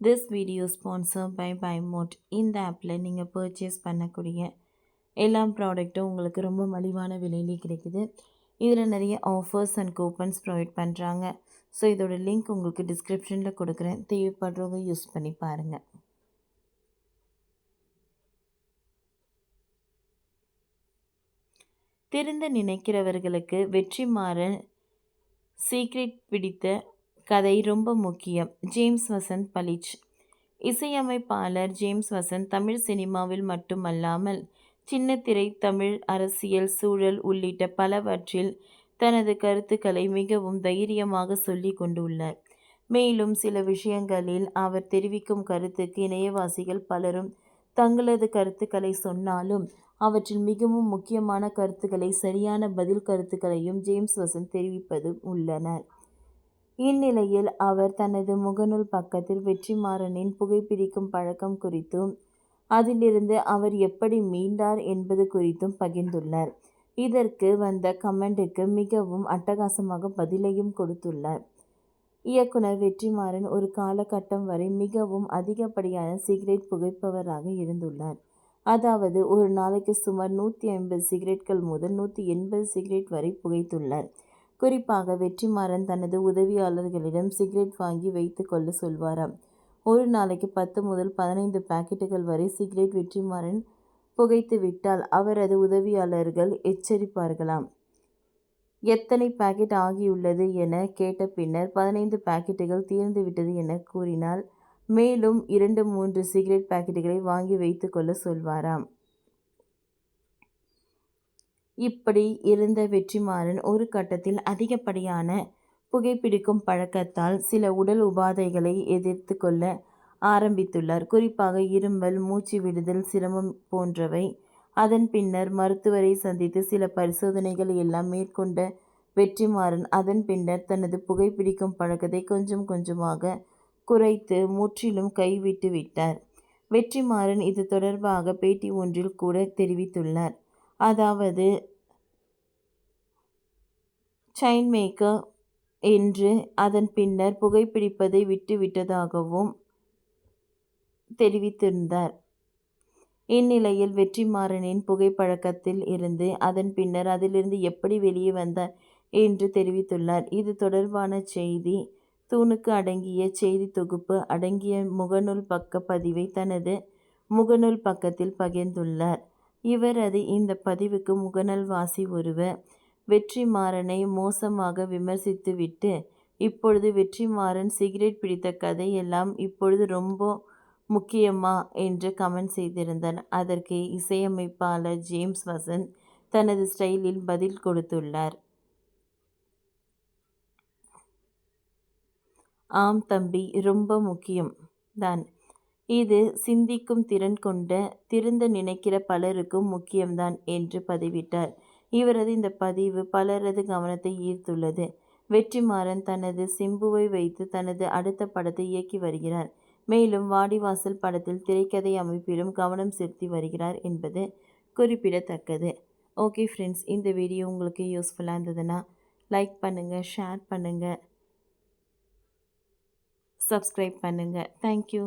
This video sponsor by பைமோட். இந்த ஆப்பில் நீங்கள் பர்ச்சேஸ் பண்ணக்கூடிய எல்லா ப்ராடக்ட்டும் உங்களுக்கு ரொம்ப மலிவான விலையிலே கிடைக்குது. இதில் நிறைய ஆஃபர்ஸ் அண்ட் கூப்பன்ஸ் ப்ரொவைட் பண்ணுறாங்க. ஸோ இதோட லிங்க் உங்களுக்கு டிஸ்கிரிப்ஷனில் கொடுக்குறேன். தேவைப்படுறவங்க யூஸ் பண்ணி பாருங்கள். திருந்த நினைக்கிறவர்களுக்கு வெற்றிமாறன் சீக்ரெட் பிடித்த கதை ரொம்ப முக்கியம். ஜேம்ஸ் வசந்த் பலிச். இசையமைப்பாளர் ஜேம்ஸ் வசந்த் தமிழ் சினிமாவில் மட்டுமல்லாமல் சின்னத்திரை, தமிழ் அரசியல் சூழல் உள்ளிட்ட பலவற்றில் தனது கருத்துக்களை மிகவும் தைரியமாக சொல்லி கொண்டுள்ளார். மேலும் சில விஷயங்களில் அவர் தெரிவிக்கும் கருத்துக்கு இணையவாசிகள் பலரும் தங்களது கருத்துக்களை சொன்னாலும் அவற்றில் மிகவும் முக்கியமான கருத்துக்களை, சரியான பதில் கருத்துக்களையும் ஜேம்ஸ் வசந்த் தெரிவிப்பது உள்ளனர். இந்நிலையில் அவர் தனது முகநூல் பக்கத்தில் வெற்றிமாறனின் புகைப்பிடிக்கும் பழக்கம் குறித்தும் அதிலிருந்து அவர் எப்படி மீண்டார் என்பது குறித்தும் பகிர்ந்துள்ளார். இதற்கு வந்த கமெண்ட்டுக்கு மிகவும் அட்டகாசமாக பதிலையும் கொடுத்துள்ளார். இயக்குனர் வெற்றிமாறன் ஒரு காலகட்டம் வரை மிகவும் அதிகப்படியான சிகரெட் புகைப்பவராக இருந்துள்ளார். அதாவது ஒரு நாளைக்கு சுமார் 150 சிகரெட்கள் முதல் 180 சிகரெட் வரை புகைத்துள்ளார். குறிப்பாக வெற்றிமாறன் தனது உதவியாளர்களிடம் சிகரெட் வாங்கி வைத்து கொள்ள சொல்வாராம். ஒரு நாளைக்கு 10 முதல் 15 பாக்கெட்டுகள் வரை சிகரெட் வெற்றிமாறன் புகைத்து விட்டால் அவரது உதவியாளர்கள் எச்சரிப்பார்களாம். எத்தனை பாக்கெட் ஆகியுள்ளது என கேட்ட பின்னர் 15 பாக்கெட்டுகள் தீர்ந்துவிட்டது என கூறினால் மேலும் 2-3 சிகரெட் பாக்கெட்டுகளை வாங்கி வைத்து கொள்ள சொல்வாராம். இப்படி இருந்த வெற்றிமாறன் ஒரு கட்டத்தில் அதிகப்படியான புகைப்பிடிக்கும் பழக்கத்தால் சில உடல் உபாதைகளை எதிர்த்து கொள்ள ஆரம்பித்துள்ளார். குறிப்பாக இருமல், மூச்சு விடுதல் சிரமம் போன்றவை. அதன் பின்னர் மருத்துவரை சந்தித்து சில பரிசோதனைகள் எல்லாம் மேற்கொண்ட வெற்றிமாறன் அதன் பின்னர் தனது புகைப்பிடிக்கும் பழக்கத்தை கொஞ்சம் கொஞ்சமாக குறைத்து முற்றிலும் கைவிட்டு விட்டார். வெற்றிமாறன் இது தொடர்பாக பேட்டி ஒன்றில் கூட தெரிவித்துள்ளார். அதாவது செயின் மேக்கர் என்று அதன் பின்னர் புகைப்பிடிப்பதை விட்டுவிட்டதாகவும் தெரிவித்திருந்தார். இந்நிலையில் வெற்றிமாறனின் புகைப்பழக்கத்தில் இருந்து அதன் பின்னர் அதிலிருந்து எப்படி வெளியே வந்தார் என்று தெரிவித்துள்ளார். இது தொடர்பான செய்தி தூணுக்கு அடங்கிய செய்தி தொகுப்பு அடங்கிய முகநூல் பக்க பதிவை தனது முகநூல் பக்கத்தில் பகிர்ந்துள்ளார். இவரது இந்த பதிவுக்கு முகநூல்வாசி ஒருவர் வெற்றிமாறனை மோசமாக விமர்சித்துவிட்டு இப்பொழுது வெற்றிமாறன் சிகரெட் பிடித்த கதை எல்லாம் இப்பொழுது ரொம்ப முக்கியமா என்று கமெண்ட் செய்திருந்தார். அதற்கு இசையமைப்பாளர் ஜேம்ஸ் வசந்த் தனது ஸ்டைலில் பதில் கொடுத்துள்ளார். ஆம் தம்பி, ரொம்ப முக்கியம் தான். இது சிந்திக்கும் திறன் கொண்ட திருந்த நினைக்கிற பலருக்கும் முக்கியம்தான் என்று பதிவிட்டார். இவரது இந்த பதிவு பலரது கவனத்தை ஈர்த்துள்ளது. வெற்றிமாறன் தனது சிம்புவை வைத்து தனது அடுத்த படத்தை இயக்கி வருகிறார். மேலும் வாடிவாசல் படத்தில் திரைக்கதை அமைப்பிலும் கவனம் செலுத்தி வருகிறார் என்பது குறிப்பிடத்தக்கது. ஓகே ஃப்ரெண்ட்ஸ், இந்த வீடியோ உங்களுக்கு யூஸ்ஃபுல்லாக இருந்ததுன்னா லைக் பண்ணுங்கள், ஷேர் பண்ணுங்கள், சப்ஸ்கிரைப் பண்ணுங்கள். தேங்க்யூ.